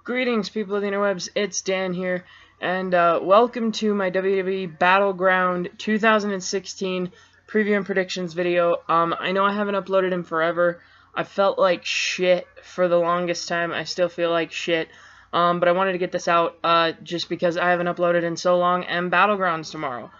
Greetings, people of the interwebs, it's Dan here, and welcome to my WWE Battleground 2016 preview and predictions video. I know I haven't uploaded in forever. I felt like shit for the longest time. I still feel like shit, but I wanted to get this out just because I haven't uploaded in so long, and Battleground's tomorrow.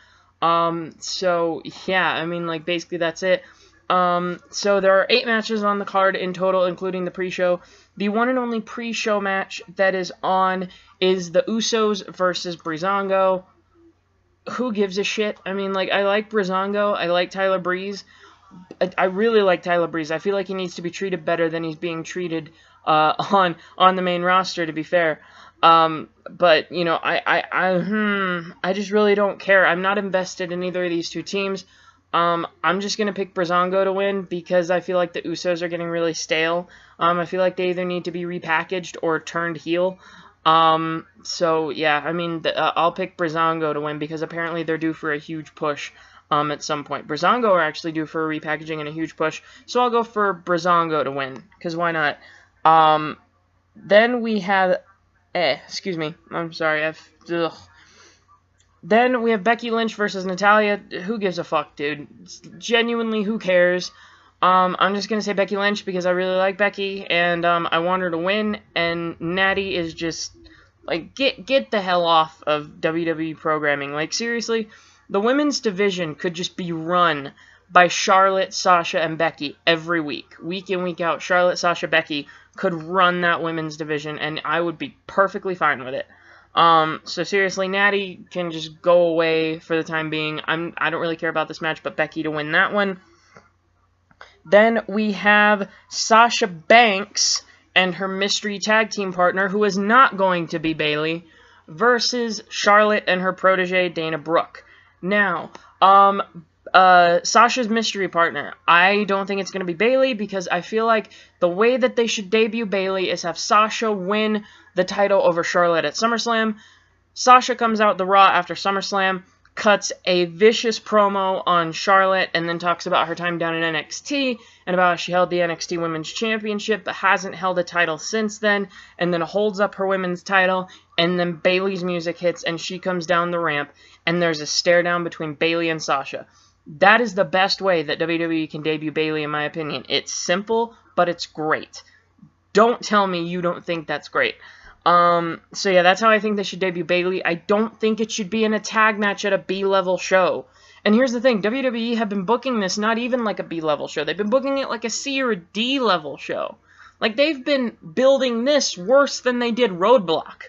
So, yeah, I mean, like, basically that's it. So there are 8 matches on the card in total, including the pre-show. The one and only pre-show match that is on is the Usos versus Breezango. Who gives a shit? I mean, like, I like Breezango. I like Tyler Breeze. I really like Tyler Breeze. I feel like he needs to be treated better than he's being treated on the main roster, to be fair. But, you know, I just really don't care. I'm not invested in either of these two teams. I'm just going to pick Breezango to win because I feel like the Usos are getting really stale. I feel like they either need to be repackaged or turned heel. So, yeah, I mean, I'll pick Breezango to win because apparently they're due for a huge push at some point. Breezango are actually due for a repackaging and a huge push, so I'll go for Breezango to win because why not? Then we have... excuse me. I'm sorry. Ugh. Then we have Becky Lynch versus Natalya. Who gives a fuck, dude? Genuinely, who cares? I'm just going to say Becky Lynch because I really like Becky, and I want her to win, and Natty is just, like, get the hell off of WWE programming. Like, seriously, the women's division could just be run by Charlotte, Sasha, and Becky every week. Week in, week out, Charlotte, Sasha, Becky could run that women's division, and I would be perfectly fine with it. So seriously, Natty can just go away for the time being. I don't really care about this match, but Becky to win that one. Then we have Sasha Banks and her mystery tag team partner, who is not going to be Bayley, versus Charlotte and her protege, Dana Brooke. Now, Sasha's mystery partner, I don't think it's going to be Bayley because I feel like the way that they should debut Bayley is have Sasha win the title over Charlotte at SummerSlam. Sasha comes out the Raw after SummerSlam, cuts a vicious promo on Charlotte, and then talks about her time down in NXT, and about how she held the NXT Women's Championship, but hasn't held a title since then, and then holds up her women's title, and then Bayley's music hits, and she comes down the ramp, and there's a stare down between Bayley and Sasha. That is the best way that WWE can debut Bayley, in my opinion. It's simple, but it's great. Don't tell me you don't think that's great. So yeah, that's how I think they should debut Bayley. I don't think it should be in a tag match at a B-level show. And here's the thing, WWE have been booking this not even like a B-level show. They've been booking it like a C or a D-level show. Like, they've been building this worse than they did Roadblock.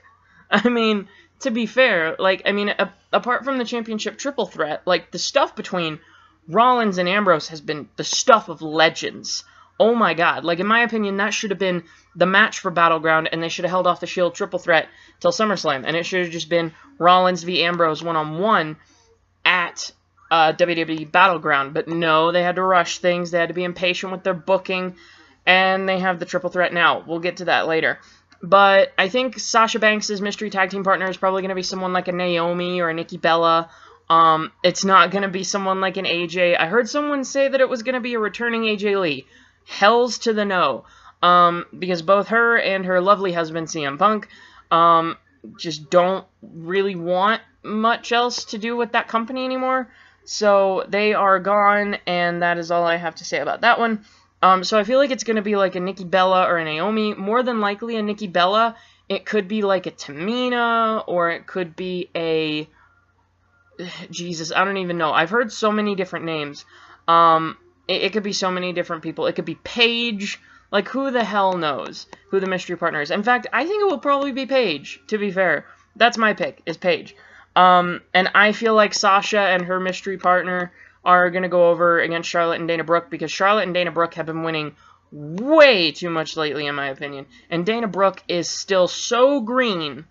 I mean, to be fair, like, I mean, apart from the championship triple threat, like, the stuff between Rollins and Ambrose has been the stuff of legends. Oh my god, like, in my opinion, that should have been the match for Battleground, and they should have held off the Shield triple threat till SummerSlam, and it should have just been Rollins v. Ambrose one-on-one at WWE Battleground, but no, they had to rush things, they had to be impatient with their booking, and they have the triple threat now. We'll get to that later. But I think Sasha Banks' mystery tag team partner is probably going to be someone like a Naomi or a Nikki Bella. It's not going to be someone like an AJ. I heard someone say that it was going to be a returning AJ Lee. Hells to the no. Because both her and her lovely husband, CM Punk, just don't really want much else to do with that company anymore. So they are gone, and that is all I have to say about that one. So I feel like it's going to be like a Nikki Bella or a Naomi. More than likely a Nikki Bella. It could be like a Tamina, or it could be a... Jesus, I don't even know. I've heard so many different names. It could be so many different people. It could be Paige. Like, who the hell knows who the mystery partner is? In fact, I think it will probably be Paige, to be fair. That's my pick, is Paige. And I feel like Sasha and her mystery partner are going to go over against Charlotte and Dana Brooke, because Charlotte and Dana Brooke have been winning way too much lately, in my opinion. And Dana Brooke is still so green.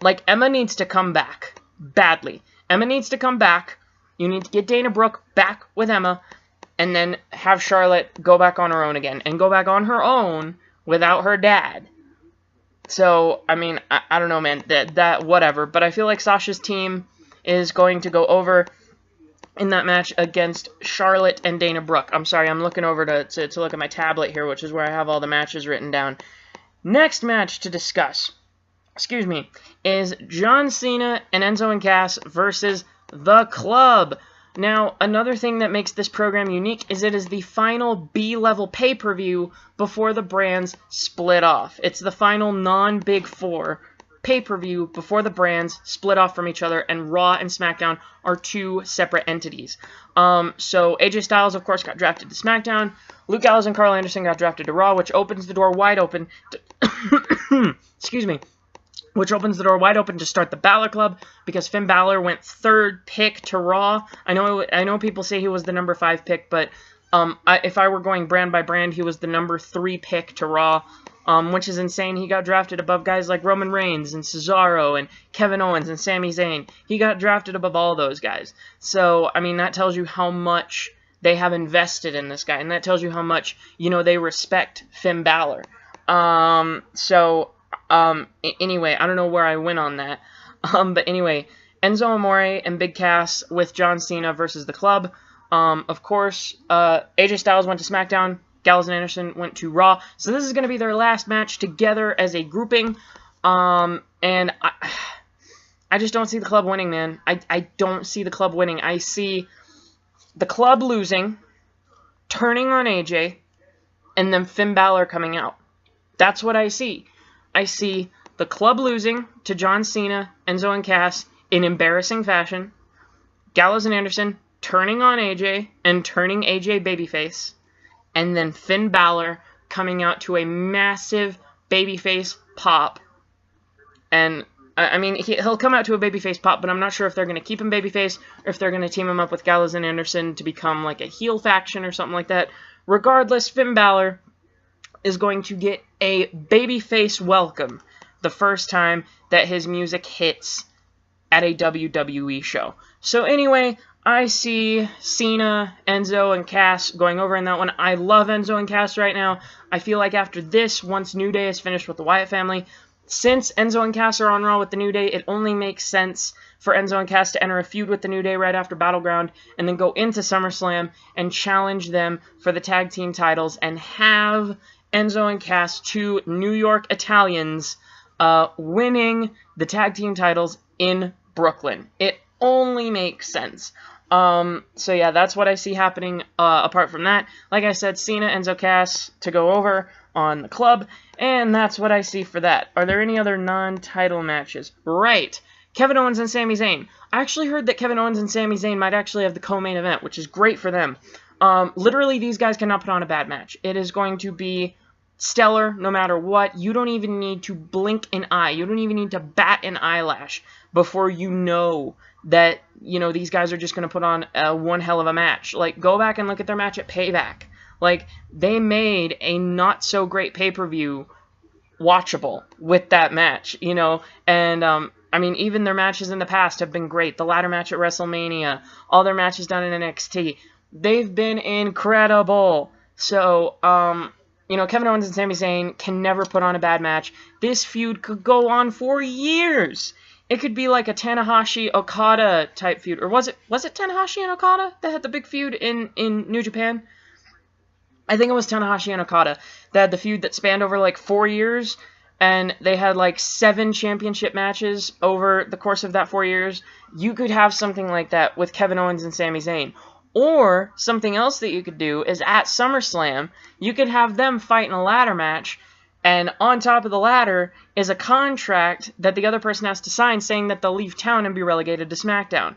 Like, Emma needs to come back. Badly. Emma needs to come back. You need to get Dana Brooke back with Emma, and then have Charlotte go back on her own again, and go back on her own without her dad. So, I mean, I don't know, man, that whatever, but I feel like Sasha's team is going to go over in that match against Charlotte and Dana Brooke. I'm sorry, I'm looking over to look at my tablet here, which is where I have all the matches written down. Next match to discuss. excuse me, is John Cena and Enzo and Cass versus The Club. Now, another thing that makes this program unique is it is the final B-level pay-per-view before the brands split off. It's the final non-Big Four pay-per-view before the brands split off from each other, and Raw and SmackDown are two separate entities. So AJ Styles, of course, got drafted to SmackDown. Luke Gallows and Carl Anderson got drafted to Raw, which opens the door wide open to excuse me. Which opens the door wide open to start the Balor Club, because Finn Balor went 3rd pick to Raw. I know people say he was the number 5 pick, but if I were going brand by brand, he was the number 3 pick to Raw, which is insane. He got drafted above guys like Roman Reigns and Cesaro and Kevin Owens and Sami Zayn. He got drafted above all those guys. So, I mean, that tells you how much they have invested in this guy, and that tells you how much, they respect Finn Balor. Anyway, I don't know where I went on that. But anyway, Enzo Amore and Big Cass with John Cena versus The Club. Of course, AJ Styles went to SmackDown. Gallows and Anderson went to Raw. So this is going to be their last match together as a grouping. And I just don't see The Club winning, man. I don't see The Club winning. I see The Club losing, turning on AJ, and then Finn Balor coming out. That's what I see. I see The Club losing to John Cena, Enzo, and Cass in embarrassing fashion. Gallows and Anderson turning on AJ and turning AJ babyface. And then Finn Balor coming out to a massive babyface pop. And, I mean, he'll come out to a babyface pop, but I'm not sure if they're going to keep him babyface or if they're going to team him up with Gallows and Anderson to become like a heel faction or something like that. Regardless, Finn Balor is going to get a babyface welcome the first time that his music hits at a WWE show. So anyway, I see Cena, Enzo, and Cass going over in that one. I love Enzo and Cass right now. I feel like after this, once New Day is finished with the Wyatt family, since Enzo and Cass are on Raw with the New Day, it only makes sense for Enzo and Cass to enter a feud with the New Day right after Battleground and then go into SummerSlam and challenge them for the tag team titles and have Enzo and Cass, two New York Italians, winning the tag team titles in Brooklyn. It only makes sense. So yeah, that's what I see happening. Apart from that, like I said, Cena, Enzo, Cass to go over on The Club, and that's what I see for that. Are there any other non-title matches? Right. Kevin Owens and Sami Zayn. I actually heard that Kevin Owens and Sami Zayn might actually have the co-main event, which is great for them. Literally, these guys cannot put on a bad match. It is going to be stellar no matter what. You don't even need to blink an eye. You don't even need to bat an eyelash before you know that, these guys are just going to put on one hell of a match. Like, go back and look at their match at Payback. Like, they made a not-so-great pay-per-view watchable with that match, and, I mean, even their matches in the past have been great. The ladder match at WrestleMania, all their matches done in NXT, they've been incredible. So, Kevin Owens and Sami Zayn can never put on a bad match. This feud could go on for years. It could be like a Tanahashi-Okada type feud. Or was it Tanahashi and Okada that had the big feud in New Japan? I think it was Tanahashi and Okada. They had the feud that spanned over like 4 years, and they had like 7 championship matches over the course of that 4 years. You could have something like that with Kevin Owens and Sami Zayn. Or something else that you could do is at SummerSlam, you could have them fight in a ladder match, and on top of the ladder is a contract that the other person has to sign saying that they'll leave town and be relegated to SmackDown.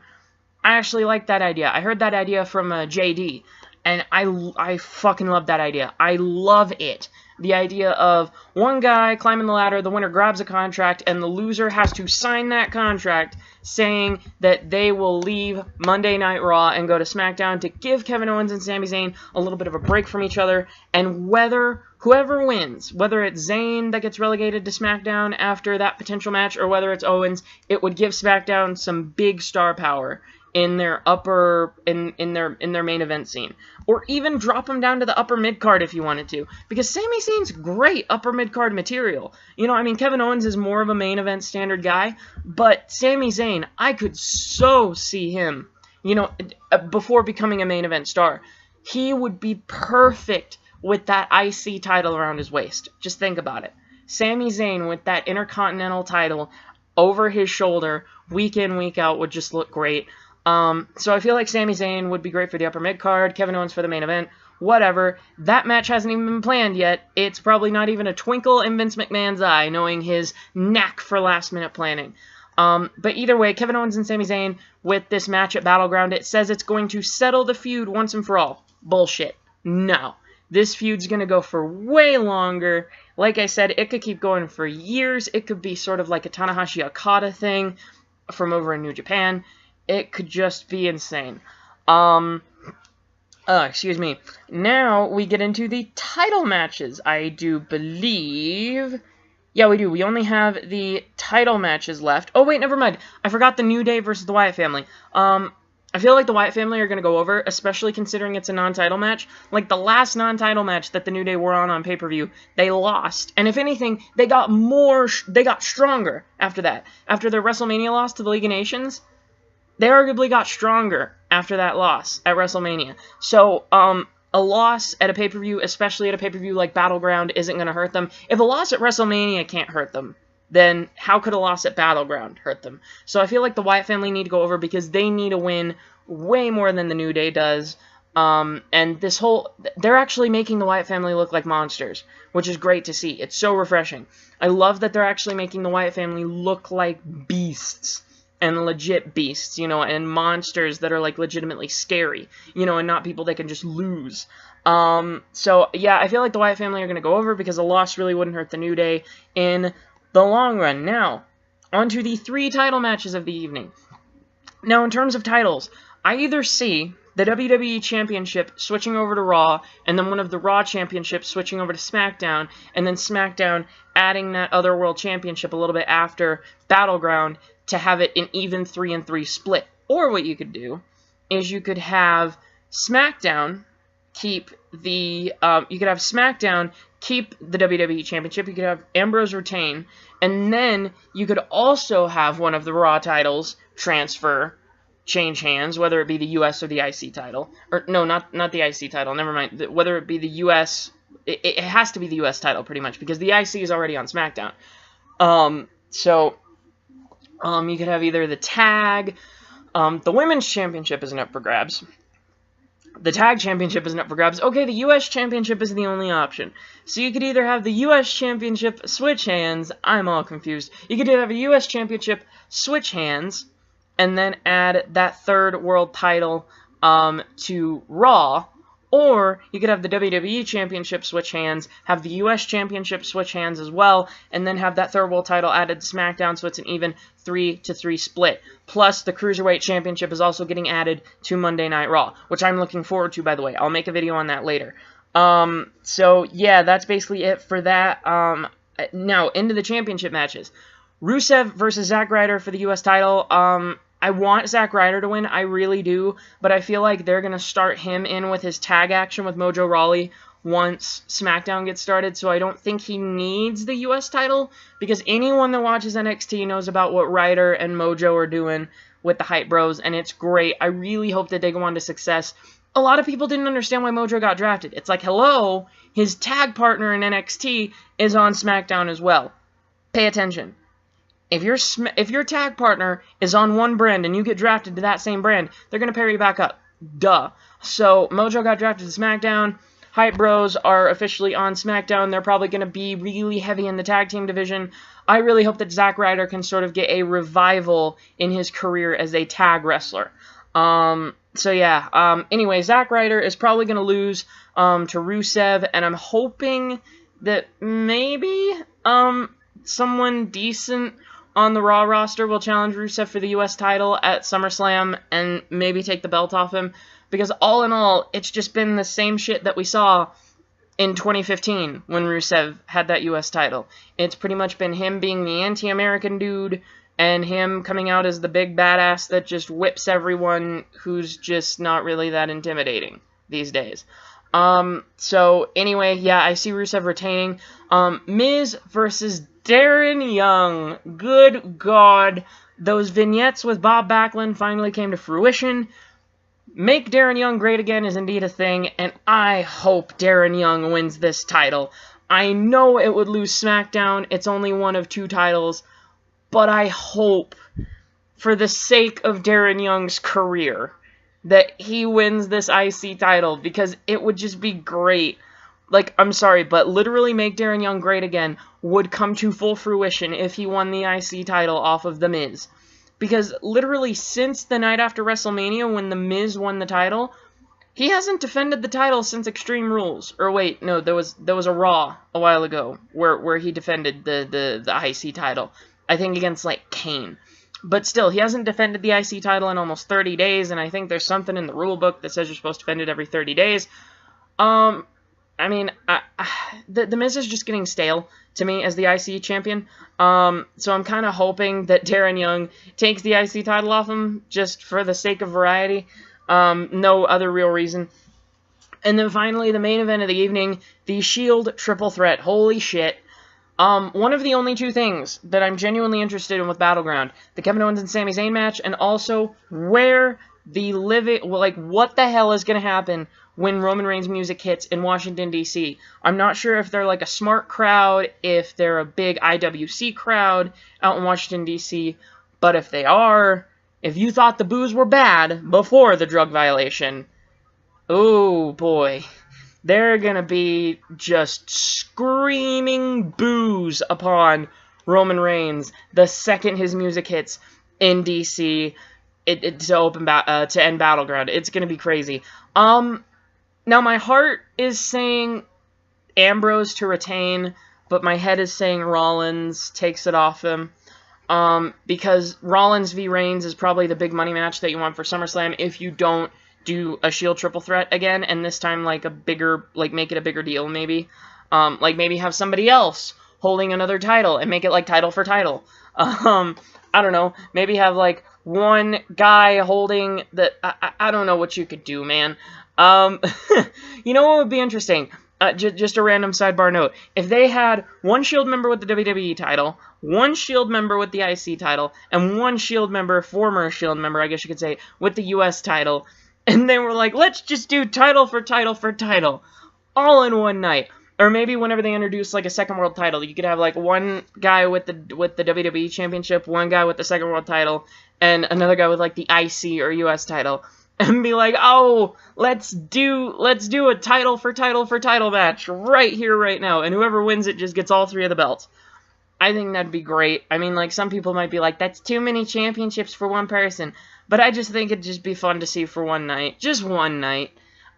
I actually like that idea. I heard that idea from JD, and I fucking love that idea. I love it. The idea of one guy climbing the ladder, the winner grabs a contract, and the loser has to sign that contract saying that they will leave Monday Night Raw and go to SmackDown to give Kevin Owens and Sami Zayn a little bit of a break from each other. And whoever wins, whether it's Zayn that gets relegated to SmackDown after that potential match, or whether it's Owens, it would give SmackDown some big star power in their in their main event scene, or even drop them down to the upper mid card if you wanted to, because Sami Zayn's great upper mid card material. I mean, Kevin Owens is more of a main event standard guy, but Sami Zayn, I could so see him, before becoming a main event star. He would be perfect with that IC title around his waist. Just think about it. Sami Zayn with that Intercontinental title over his shoulder week in, week out would just look great. So I feel like Sami Zayn would be great for the upper mid-card, Kevin Owens for the main event, whatever. That match hasn't even been planned yet. It's probably not even a twinkle in Vince McMahon's eye, knowing his knack for last-minute planning. But either way, Kevin Owens and Sami Zayn with this match at Battleground, it says it's going to settle the feud once and for all. Bullshit. No. This feud's going to go for way longer. Like I said, it could keep going for years. It could be sort of like a Tanahashi Okada thing from over in New Japan. It could just be insane. Excuse me. Now we get into the title matches. I do believe... Yeah, we do. We only have the title matches left. Oh, wait, never mind. I forgot the New Day versus the Wyatt Family. I feel like the Wyatt Family are going to go over, especially considering it's a non-title match. Like, the last non-title match that the New Day were on pay-per-view, they lost. And if anything, they got stronger after that. After their WrestleMania loss to the League of Nations, they arguably got stronger after that loss at WrestleMania. So, a loss at a pay-per-view, especially at a pay-per-view like Battleground, isn't going to hurt them. If a loss at WrestleMania can't hurt them, then how could a loss at Battleground hurt them? So I feel like the Wyatt Family need to go over because they need a win way more than the New Day does. And this whole... They're actually making the Wyatt Family look like monsters, which is great to see. It's so refreshing. I love that they're actually making the Wyatt Family look like beasts. And legit beasts, you know, and monsters that are, like, legitimately scary, you know, and not people that can just lose. So, yeah, I feel like the Wyatt Family are going to go over because a loss really wouldn't hurt the New Day in the long run. Now, on to the 3 title matches of the evening. Now, in terms of titles, I either see the WWE Championship switching over to Raw, and then one of the Raw Championships switching over to SmackDown, and then SmackDown adding that other World Championship a little bit after Battleground, to have it an even 3-3 split. Or what you could do is you could have SmackDown keep the WWE Championship. You could have Ambrose retain, and then you could also have one of the Raw titles change hands, whether it be the US or the IC title. Or no, not the IC title. Never mind. Whether it be the US, it has to be the US title pretty much because the IC is already on SmackDown. You could have either the tag, the Women's Championship isn't up for grabs. The Tag Championship isn't up for grabs. Okay, the U.S. Championship is the only option. So you could either have the U.S. Championship switch hands. I'm all confused. You could either have a U.S. Championship switch hands and then add that third world title to Raw. Or you could have the WWE Championship switch hands, have the U.S. Championship switch hands as well, and then have that third world title added to SmackDown, so it's an even 3-3 split. Plus, the Cruiserweight Championship is also getting added to Monday Night Raw, which I'm looking forward to, by the way. I'll make a video on that later. So, yeah, that's basically it for that. Now, into the championship matches. Rusev versus Zack Ryder for the U.S. title. I want Zack Ryder to win, I really do, but I feel like they're going to start him in with his tag action with Mojo Rawley once SmackDown gets started, so I don't think he needs the U.S. title, because anyone that watches NXT knows about what Ryder and Mojo are doing with the Hype Bros, and it's great. I really hope that they go on to success. A lot of people didn't understand why Mojo got drafted. It's like, hello, his tag partner in NXT is on SmackDown as well. Pay attention. If your tag partner is on one brand and you get drafted to that same brand, they're going to pair you back up. Duh. So, Mojo got drafted to SmackDown. Hype Bros are officially on SmackDown. They're probably going to be really heavy in the tag team division. I really hope that Zack Ryder can sort of get a revival in his career as a tag wrestler. So, yeah. Anyway, Zack Ryder is probably going to lose to Rusev, and I'm hoping that maybe someone decent on the Raw roster will challenge Rusev for the U.S. title at SummerSlam and maybe take the belt off him. Because all in all, it's just been the same shit that we saw in 2015 when Rusev had that U.S. title. It's pretty much been him being the anti-American dude and him coming out as the big badass that just whips everyone who's just not really that intimidating these days. So anyway, yeah, I see Rusev retaining. Miz versus Darren Young. Good God. Those vignettes with Bob Backlund finally came to fruition. Make Darren Young great again is indeed a thing, and I hope Darren Young wins this title. I know it would lose SmackDown. It's only one of 2 titles. But I hope, for the sake of Darren Young's career, that he wins this IC title, because it would just be great. Like, I'm sorry, but literally make Darren Young great again would come to full fruition if he won the IC title off of The Miz. Because literally since the night after WrestleMania when The Miz won the title, he hasn't defended the title since Extreme Rules. Or wait, no, there was a Raw a while ago where he defended the IC title. I think against, like, Kane. But still, he hasn't defended the IC title in almost 30 days, and I think there's something in the rule book that says you're supposed to defend it every 30 days. I mean, the Miz is just getting stale to me as the IC champion. So I'm kind of hoping that Darren Young takes the IC title off him just for the sake of variety. No other real reason. And then finally, the main event of the evening, the Shield Triple Threat. Holy shit. One of the only 2 things that I'm genuinely interested in with Battleground, the Kevin Owens and Sami Zayn match, and also where the what the hell is going to happen when Roman Reigns' music hits in Washington, D.C. I'm not sure if they're like a smart crowd, if they're a big IWC crowd out in Washington, D.C., but if they are, if you thought the boos were bad before the drug violation, oh boy, they're gonna be just screaming boos upon Roman Reigns the second his music hits in DC to end Battleground. It's gonna be crazy. Now my heart is saying Ambrose to retain, but my head is saying Rollins takes it off him. Because Rollins v. Reigns is probably the big money match that you want for SummerSlam if you don't do a Shield Triple Threat again, and this time make it a bigger deal, maybe. Maybe have somebody else holding another title and make it like title for title. I don't know. Maybe have like one guy holding the. I don't know what you could do, man. You know what would be interesting? Just a random sidebar note. If they had one Shield member with the WWE title, one Shield member with the IC title, and one Shield member, former Shield member, I guess you could say, with the US title, and they were like, let's just do title for title for title, all in one night. Or maybe whenever they introduce like a second world title, you could have like one guy with the WWE Championship, one guy with the second world title, and another guy with like the IC or US title. And be like, oh, let's do a title for title match right here, right now. And whoever wins it just gets all 3 of the belts. I think that'd be great. I mean, like, some people might be like, that's too many championships for one person. But I just think it'd just be fun to see for one night. Just one night.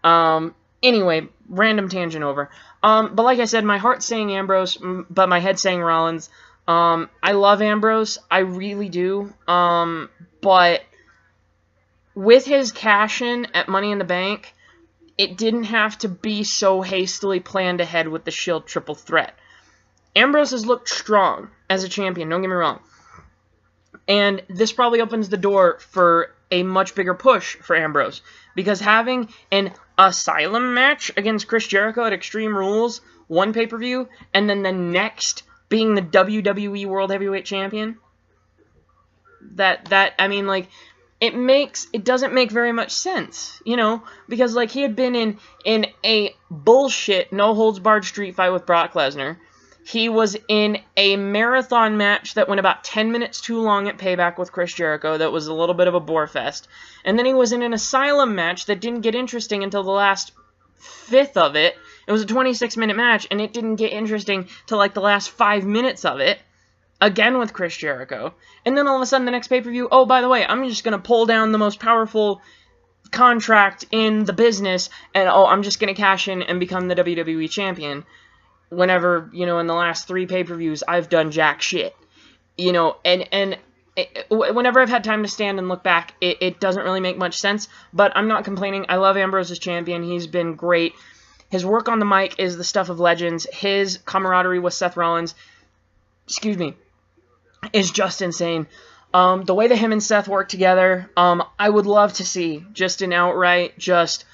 Anyway, random tangent over. But like I said, my heart's saying Ambrose, but my head's saying Rollins. I love Ambrose. I really do. But with his cash-in at Money in the Bank, it didn't have to be so hastily planned ahead with the Shield Triple Threat. Ambrose has looked strong as a champion, don't get me wrong. And this probably opens the door for a much bigger push for Ambrose. Because having an Asylum match against Chris Jericho at Extreme Rules, one pay-per-view, and then the next being the WWE World Heavyweight Champion, I mean, like, it doesn't make very much sense, you know, because, like, he had been in a bullshit no-holds-barred street fight with Brock Lesnar. He was in a marathon match that went about 10 minutes too long at Payback with Chris Jericho that was a little bit of a bore fest. And then he was in an Asylum match that didn't get interesting until the last fifth of it. It was a 26-minute match, and it didn't get interesting till, like, the last 5 minutes of it. Again with Chris Jericho. And then all of a sudden, the next pay-per-view, oh, by the way, I'm just going to pull down the most powerful contract in the business, and, oh, I'm just going to cash in and become the WWE Champion. Whenever, you know, in the last 3 pay-per-views, I've done jack shit. You know, and whenever I've had time to stand and look back, it doesn't really make much sense, but I'm not complaining. I love Ambrose as champion. He's been great. His work on the mic is the stuff of legends. His camaraderie with Seth Rollins, is just insane. The way that him and Seth work together, I would love to see just an outright, just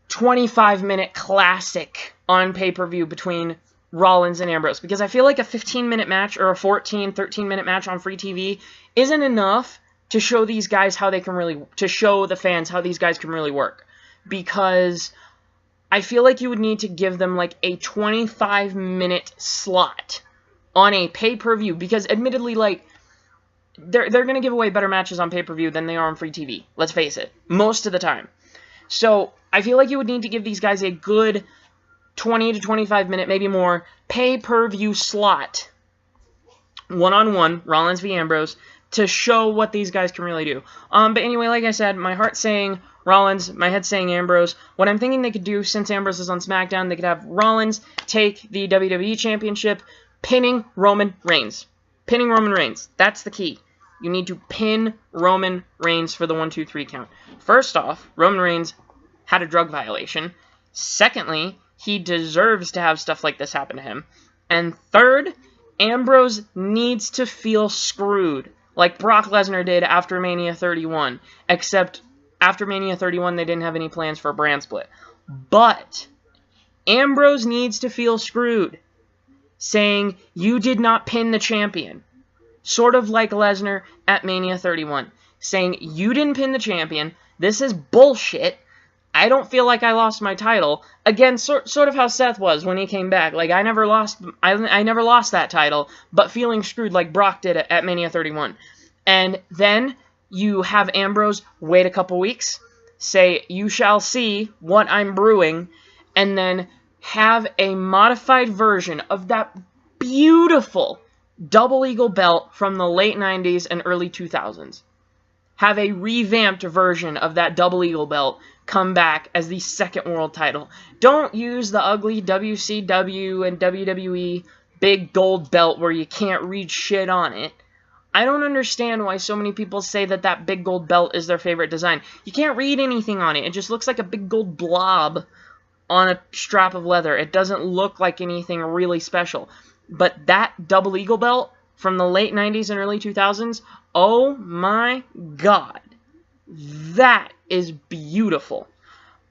25-minute classic on pay-per-view between Rollins and Ambrose, because I feel like a 15-minute match or a 13-minute match on free TV isn't enough to show these guys how they can really, to show the fans how these guys can really work, because I feel like you would need to give them like a 25-minute slot on a pay-per-view, because admittedly, like, they're going to give away better matches on pay-per-view than they are on free TV. Let's face it. Most of the time. So, I feel like you would need to give these guys a good 20 to 25 minute, maybe more, pay-per-view slot. One-on-one, Rollins v. Ambrose, to show what these guys can really do. But anyway, like I said, my heart's saying Rollins, my head's saying Ambrose. What I'm thinking they could do, since Ambrose is on SmackDown, they could have Rollins take the WWE Championship, pinning Roman Reigns. Pinning Roman Reigns. That's the key. You need to pin Roman Reigns for the 1-2-3 count. First off, Roman Reigns had a drug violation. Secondly, he deserves to have stuff like this happen to him. And third, Ambrose needs to feel screwed, like Brock Lesnar did after Mania 31. Except, after Mania 31, they didn't have any plans for a brand split. But Ambrose needs to feel screwed, saying, you did not pin the champion. Sort of like Lesnar at Mania 31, saying, you didn't pin the champion, this is bullshit, I don't feel like I lost my title. Again, sort of how Seth was when he came back. Like, I never lost that title, but feeling screwed like Brock did at Mania 31. And then you have Ambrose wait a couple weeks, say, you shall see what I'm brewing, and then have a modified version of that beautiful double eagle belt from the late 90s and early 2000s. Have a revamped version of that double eagle belt come back as the second world title. Don't use the ugly WCW and WWE big gold belt where you can't read shit on it. I don't understand why so many people say that that big gold belt is their favorite design. You can't read anything on it. It just looks like a big gold blob on a strap of leather. It doesn't look like anything really special. But that double eagle belt from the late 90s and early 2000s, oh my god. That is beautiful.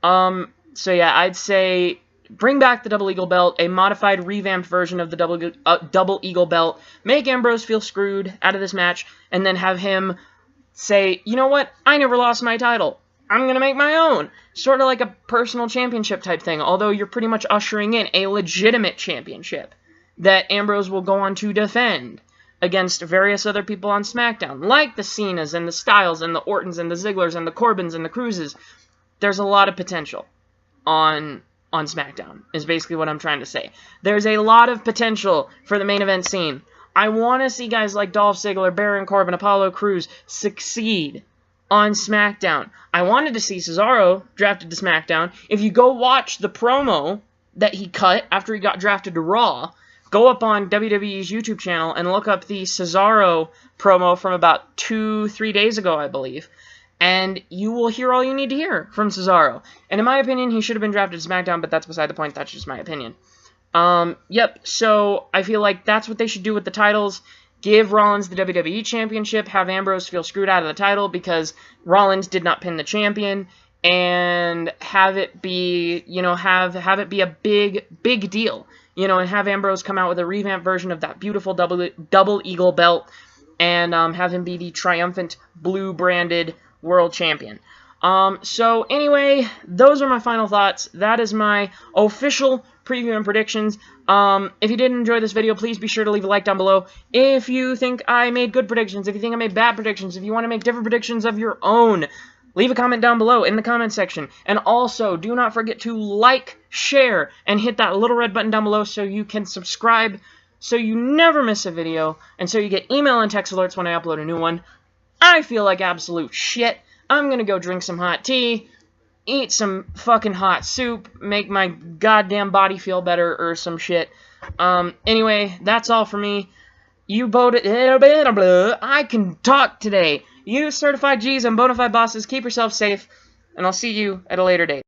So yeah, I'd say bring back the double eagle belt, a modified, revamped version of the double eagle belt, make Ambrose feel screwed out of this match, and then have him say, you know what, I never lost my title. I'm going to make my own. Sort of like a personal championship type thing, although you're pretty much ushering in a legitimate championship that Ambrose will go on to defend against various other people on SmackDown, like the Cenas and the Styles and the Ortons and the Zigglers and the Corbins and the Cruzes. There's a lot of potential on SmackDown, is basically what I'm trying to say. There's a lot of potential for the main event scene. I want to see guys like Dolph Ziggler, Baron Corbin, Apollo Crews succeed on SmackDown. I wanted to see Cesaro drafted to SmackDown. If you go watch the promo that he cut after he got drafted to Raw, go up on WWE's YouTube channel and look up the Cesaro promo from about 2-3 days ago, I believe. And you will hear all you need to hear from Cesaro. And in my opinion, he should have been drafted to SmackDown, but that's beside the point. That's just my opinion. Yep, so I feel like that's what they should do with the titles. Give Rollins the WWE Championship, have Ambrose feel screwed out of the title because Rollins did not pin the champion, and have it be, you know, have it be a big deal. You know, and have Ambrose come out with a revamped version of that beautiful double eagle belt, and have him be the triumphant blue-branded world champion. So anyway, those are my final thoughts. That is my official preview and predictions. If you did enjoy this video, please be sure to leave a like down below. If you think I made good predictions, if you think I made bad predictions, if you want to make different predictions of your own, leave a comment down below in the comment section. And also, do not forget to like, share, and hit that little red button down below so you can subscribe so you never miss a video, and so you get email and text alerts when I upload a new one. I feel like absolute shit. I'm gonna go drink some hot tea, eat some fucking hot soup, make my goddamn body feel better or some shit. Anyway, that's all for me. You voted. I can talk today. You certified G's and bonafide bosses, keep yourself safe, and I'll see you at a later date.